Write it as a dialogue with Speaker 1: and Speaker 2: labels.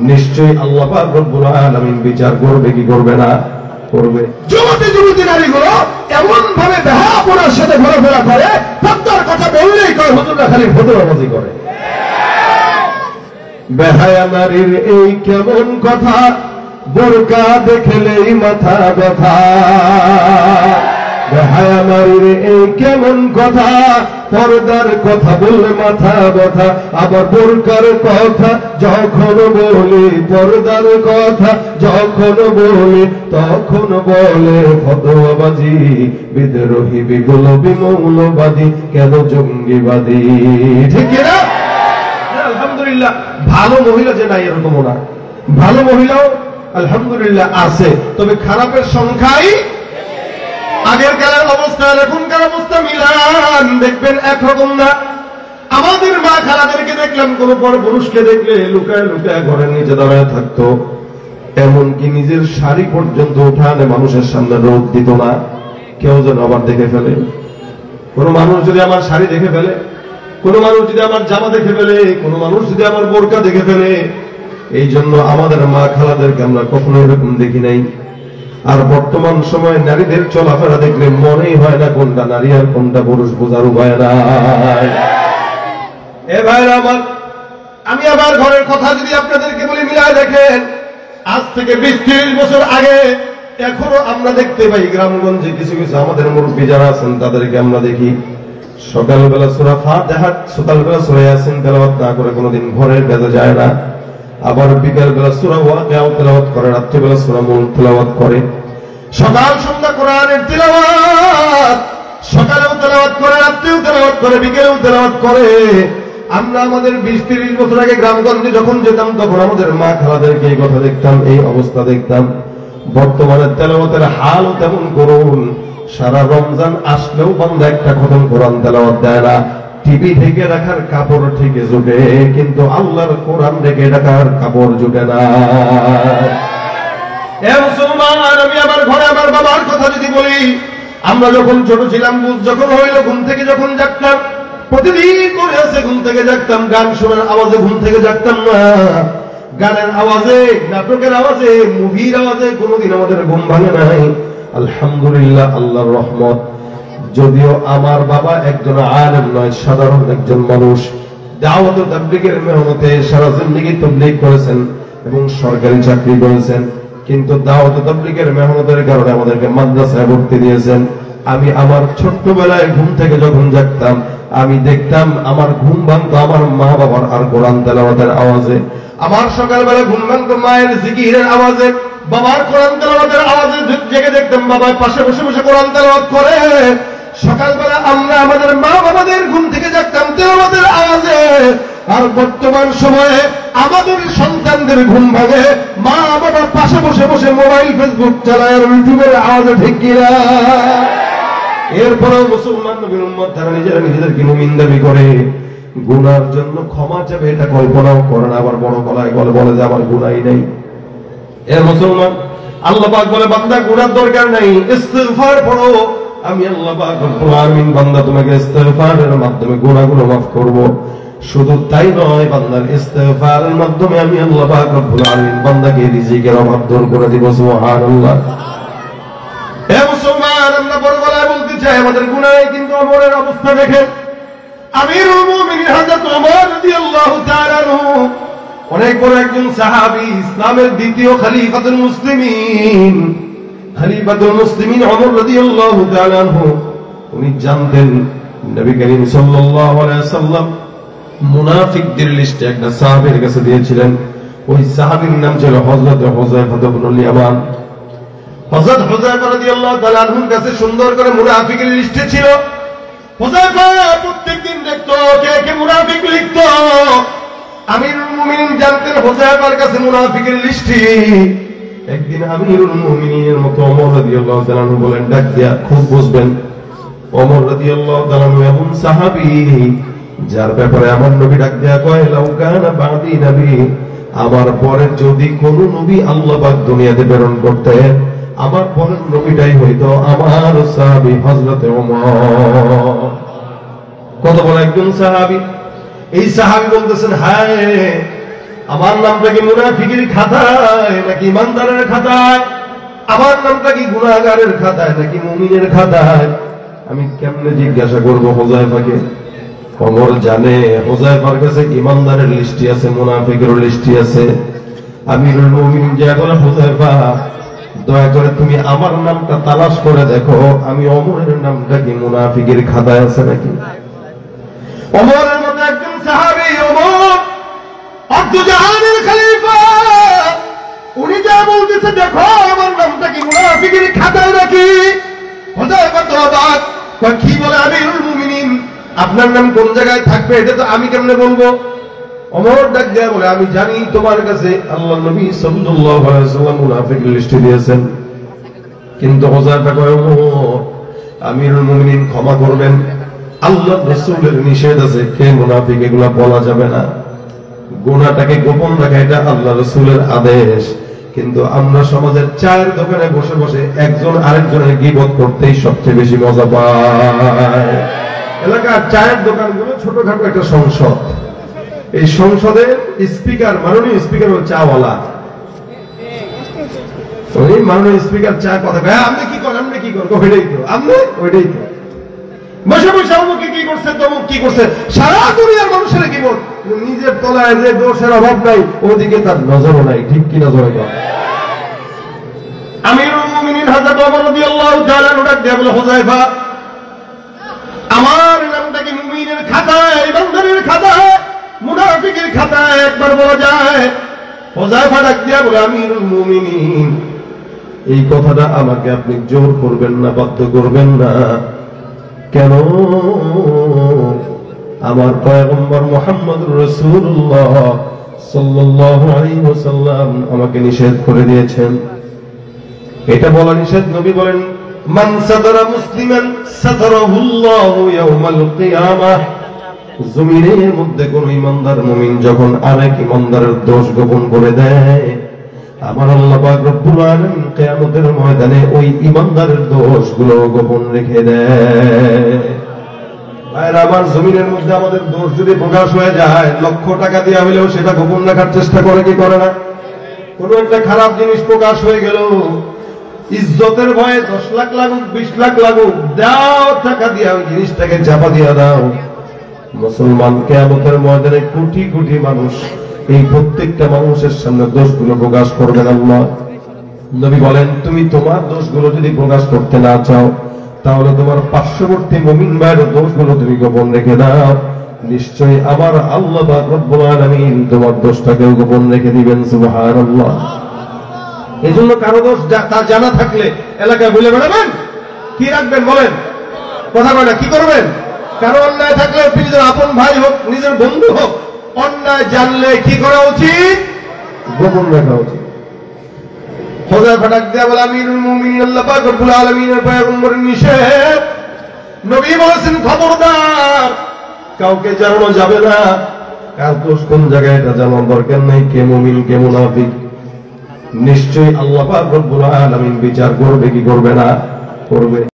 Speaker 1: নিশ্চয়ই আল্লাহ পাক রব্বুল আলামিন বিচার করবে কি করবে না? করবে। যুবতী যুবতী নারীগুলো এমন ভাবে বেহায়াপনার সাথে ঘোরাফেরা করে, পর্দার কথা বললেই কয় হুজুররা খালি ফতুয়াবাজি করে। বেহায়া নারীর এই কেমন কথা, বোরকা দেখলেই মাথা ব্যথা। বেহায়া নারীর এই কেমন কথা, পর্দার কথা বললে মাথা ব্যথা। আবার বোরকার কথা যখন বলি, পর্দার কথা যখন বলি, তখন বলে ফতোয়াবাজি, বিদ্রোহী বিপ্লবী মৌলবাদী, কেন জঙ্গিবাদী। ঠিক না? আলহামদুলিল্লাহ, ভালো মহিলা যে নাই এরকমও না, ভালো মহিলাও আলহামদুলিল্লাহ আছে, তবে খারাপের সংখ্যাই। আগের কালের অবস্থা এখনকার অবস্থা মিলান দেখবেন একরকম না। আমাদের মা খালাদেরকে দেখলাম, কোন পর পুরুষকে দেখলে লুকায় লুকায় ঘরের নিচে দাঁড়ায় থাকতো, এমনকি নিজের শাড়ি পর্যন্ত উঠানে মানুষের সামনে রোদ দিত না, কেউ যেন আবার দেখে ফেলে। কোন মানুষ যদি আমার শাড়ি দেখে ফেলে, কোন মানুষ যদি আমার জামা দেখে ফেলে, কোন মানুষ যদি আমার বোরকা দেখে ফেলে, এই জন্য আমাদের মা খালাদেরকে আমরা কখনো এরকম দেখি নাই। আর বর্তমান সময়ে নারীদের চলাফেরা দেখলে মনেই হয় না কোনটা নারী আর কোনটা পুরুষ, বোঝার উপায় নাই। এ ভাইরা আমার, আমি আবার ঘরের কথা যদি আপনাদেরকে বলি, মিলায় দেখেন, আজ থেকে 20-30 বছর আগে এখনো আমরা দেখতে পাই গ্রামগঞ্জে কিছু কিছু আমাদের মুরব্বী যারা আছেন তাদেরকে আমরা দেখি সকালবেলা সূরা ফাতিহা, সকালবেলা সূরা ইয়াসিন তেলাওয়াত না করে কোনোদিন ঘরের কাজে যায় না। আবার বিকালবেলা সূরা ওয়াকিয়া তেলাওয়াত করে, রাত্রিবেলা সূরা মুলক তেলাওয়াত করে, সকাল সন্ধ্যা কোরআনের তেলাওয়াত, সকালেও তেলাওয়াত করে, রাত্রেও তেলাওয়াত করে, বিকেলেও তেলাওয়াত করে। আমরা আমাদের 20-30 বছর আগে গ্রামগঞ্জে যখন যেতাম তখন আমাদের মা খালাদেরকে এই কথা দেখতাম, এই অবস্থা দেখতাম। বর্তমানে তেলাওয়াতের হাল তেমন করুন, সারা রমজান আসলেও বান্দা একটা খতম কোরআন তেলাওয়াত দেয় না। টিভি থেকে রাখার কাপড় ঠিকই জুটে, কিন্তু আল্লাহর কোরআন রেখে রাখার কাপড় জুটে না। এ মুসলমান, আমি আবার ঘরে আমার বাবার কথা যদি বলি, আমরা যখন ছোট ছিলাম, বুঝ যখন হইল, ঘুম থেকে যখন জাগতাম, প্রতিদিন করে আছে ঘুম থেকে জাগতাম, গান শোনার আওয়াজে ঘুম থেকে জাগতাম না। গানের আওয়াজে, নাটকের আওয়াজে, মুভির আওয়াজে কোনোদিন আমাদের ঘুম ভাঙে নাই। আলহামদুলিল্লাহ, আল্লাহর রহমত। যদিও আমার বাবা একজন আলেম নয়, সাধারণ একজন মানুষ, দাওয়াত ও তাবলীগের মেহনতে সারা জিন্দেগি তাবলীগ করেছেন এবং সরকারি চাকরি করেছেন, কিন্তু দাওয়াত ও তাবলীগের মেহনতের কারণে আমাদেরকে মাদ্রাসায় ভর্তি দিয়েছেন। আমি আমার ছোট্টবেলায় ঘুম থেকে যখন জাগতাম, আমি দেখতাম আমার ঘুম ভাঙতো আমার মা বাবার আর কোরআন তেলাওয়াতের আওয়াজে। আমার সকালবেলা ঘুম ভাঙতো মায়ের জিকিরের আওয়াজে, বাবার কোরআন তেলাওয়াতের আওয়াজে। জেগে দেখতাম বাবার পাশে বসে বসে কোরআন তেলাওয়াত করে। সকালবেলা আমরা আমাদের মা বাবাদের ঘুম থেকে জাগতাম তেলাওয়াতের আওয়াজে। আর বর্তমান সময়ে আমাদের সন্তানদের ঘুম ভাঙে মা বাবা পাশে বসে বসে মোবাইল, ফেসবুক চালায় আর ইউটিউবের আওয়াজে। ঠিক কিনা? এরপরেও মুসলমান নবীর উম্মত তারা নিজেরা নিজেদেরকে মুমিন দাবি করে, গুনার জন্য ক্ষমা চাবে এটা কল্পনাও করে না। আবার বড় গলায় বলে যে আমার গুনাই নাই। এর মুসলমান, আল্লাহ পাক বলে বান্দা গুনার দরকার নাই, ইস্তিগফার পড়ো, আমি আল্লাহ পাক রব্বুল আলামিন বান্দা তোমাকে ইস্তিগফারের মাধ্যমে গুনাহগুলো মাফ করব। শুধু তাই নয়, বান্দার ইস্তিগফারের মাধ্যমে আমি আল্লাহ পাক রব্বুল আলামিন বান্দাকে রিজিকের অভাব দূর করে দিব। সুবহানাল্লাহ। হে মুসলমান, আমরা বড় গলায় বলতে চাই আমাদের গুনাহ, কিন্তু আমলের অবস্থা দেখেন। আমিরুল মুমিনিন হযরত ওমর রাদিয়াল্লাহু তাআলা আনহু অনেক বড় একজন সাহাবী, ইসলামের দ্বিতীয় খলিফাতুল মুসলিমিন, খলিফাতুল মুসলিমিন ওমর রাদিয়াল্লাহু তাআলা আনহু। উনি জানতেন নবী করিম সাল্লাল্লাহু আলাইহি ওয়াসাল্লাম মুনাফিকদের লিস্টে একটা সাহাবীর কাছে দিয়েছিলেন। ওই সাহাবীর নাম ছিল হযরত হুযায়ফা ইবনুল ইয়ামান। হযরত হুযায়ফা রাদিয়াল্লাহু তাআলা আনহুর কাছে সুন্দর করে মুনাফিকের লিস্টে ছিল। হুযায়ফা প্রত্যেকদিন দেখতো কে কে মুনাফিক লিখতো। আমিরুল মুমিনিন জানতেন হুযায়ফার কাছে মুনাফিকের লিস্টে। একদিন আমিরুল মুমিনিনের মতো ওমর রাদিয়াল্লাহু তাআলা আনহু বলেন, ডাক দিয়া খুব বুঝবেন, ওমর রাদিয়াল্লাহু তাআলা আনহু এমন সাহাবী যার ব্যাপারে আমার নবী ডাক দিয়া কয়, লাউ কানা বাদি নবী, আমার পরে যদি কোন নবী আল্লাহ পাক দুনিয়াতে প্রেরণ করতেন, আমার পরের নবীটাই হইতো আমার সাহাবী হযরত ওমর। কত বড় একজন সাহাবী! এই সাহাবী বলতেছেন, হায় আমার নামটা কি মুনাফিকের খাতায় নাকি ইমানদারের খাতায়? আমার নামটা কি গুনাহগারের খাতায় নাকি মুমিনের খাতায়? আমি কেমনে জিজ্ঞাসা করবো হুযায়ফাকে? ওমর জানে হুযায়ফার কাছে ইমানদারের লিস্টি আছে, মুনাফিকের লিস্টি আছে। আমিরুল মুমিনিন যা বলে, হুযায়ফা দয়া করে তুমি আমার নামটা তালাশ করে দেখো, আমি ওমরের নামটা কি মুনাফিকের খাতায় আছে নাকি? ওমরের মতো একজন সাহাবী, ওমর আব্দুজাহানের খলিফা, উনি যা বলতেছে দেখো আমার নামটা কি মুনাফিকের খাতায় নাকি? হুযায়ফা তো অবাক, কি বলে আমিরুল মুমিনিন, আপনার নাম কোন জায়গায় থাকবে এটা তো আমি কেমনে বলবো? ওমর ডাক দেয়া বলে, আমি জানি তোমার কাছে আল্লাহর নবী সাল্লাল্লাহু আলাইহি ওয়াসাল্লাম মুনাফিকের লিস্টে দিয়েছেন, কিন্তু হুযায়ফা কয়, ওমর আমিরুল মুমিনিন ক্ষমা করবেন, আল্লাহর রাসূলের নিষেধ আছে, কে মুনাফিক এগুলা বলা যাবে না, গুনাহটাকে গোপন রাখা এটা আল্লাহর রাসূলের আদেশ। কিন্তু আমরা সমাজের চায়ের দোকানে বসে বসে একজন আরেকজনের গীবত করতেই সবচেয়ে বেশি মজা পায়। এলাকার চায়ের দোকানগুলো ছোটখাটো একটা সংসদ, এই সংসদের স্পিকার, মাননীয় স্পিকার হল চাওয়ালা। ওই মাননীয় স্পিকার চা কথা কয়, আপনি কি করেন, আপনি কি করেন, ওইটাই তো আপনি, ওইটাই তো বসে বসে অমুকে কি করছে, তমুক কি করছে, সারা দুনিয়ার মানুষের কি বল, নিজের তলায় যে দোষের অভাব নাই ওদিকে তার নজরও নাই। ঠিক কি নজর? আমিরুল মুমিনিন হযরত ওমর রাদিয়াল্লাহু তাআলা ডাক দিয়ে বলে, হুযায়ফা আমার নামটা কি মুমিনের খাতায়, ইমানদারের খাতায়, মুনাফিকের খাতায় একবার বলা যায়? হুযায়ফা ডাক দিয়ে বলে, আমিরুল মুমিনিন এই কথাটা আমাকে আপনি জোর করবেন না, বাধ্য করবেন না। কেন? আমার পয়গম্বর মুহাম্মদুর রাসূলুল্লাহ সাল্লাল্লাহু আলাইহি ওয়াসাল্লাম আমাকে নিষেধ করে দিয়েছেন। এটা বলা নিষেধ। নবী বলেন, মান সাতারা মুসলিমান সাতারাহুল্লাহু ইয়াউমাল কিয়ামাহ। জমিনের মধ্যে কোন ইমানদার মুমিন যখন আরেক ইমানদারের দোষ গোপন করে দেয়, আমার আল্লাহ পাক রব্বুল আলামিন কিয়ামতের ময়দানে ওই ইমানদারের দোষগুলো গোপন রেখে দেয়। আর আমার জমিনের মধ্যে আমাদের দোষ যদি প্রকাশ হয়ে যায়, লক্ষ টাকা দেওয়া হলেও সেটা গোপন রাখার চেষ্টা করে কি করে না? কোন একটা খারাপ জিনিস প্রকাশ হয়ে গেল, ইজ্জতের ভয়ে 10 লাখ লাগুক 20 লাখ লাগুক, দাও টাকা দিয়া ওই জিনিসটাকে চাপা দিয়া দাও। মুসলমান কিয়ামতের ময়দানে কোটি কোটি মানুষ, এই প্রত্যেকটা মানুষের সামনে দোষগুলো প্রকাশ করবেন আল্লাহ। নবী বলেন, তুমি তোমার দোষগুলো যদি প্রকাশ করতে না চাও, তাহলে তোমার পার্শ্ববর্তী মুমিন ভাইয়ের দোষগুলো তুমি গোপন রেখে দাও, নিশ্চয়ই আমার আল্লাহ পাক রব্বুল আলামিন তোমার দোষটাকেও গোপন রেখে দিবেন। সুবহানাল্লাহ। এই জন্য কারো দোষ তার জানা থাকলে এলাকায় বলে বেড়াবেন, কি রাখবেন বলেন? কথা বলে কি করবেন? কারো অন্যায় থাকলে নিজের আপন ভাই হোক, নিজের বন্ধু হোক, অন্যায় জানলে কি করা উচিত? গোপন রাখা উচিত। হুযায়ফা ডাক দেয়া বলে, আমিরুল মুমিনিন আল্লাহ পাক রব্বুল আলামিনের পয়গম্বরের নিষেধ। নবী বলেছেন, খবরদার কাউকে জানানো যাবে না, কার দোষ কোন জায়গায় এটা জানার দরকার নেই, কে মুমিন কে মুনাফিক। নিশ্চয়ই আল্লাহ পাক রব্বুল আলামিন বিচার করবে কি করবে না? করবে।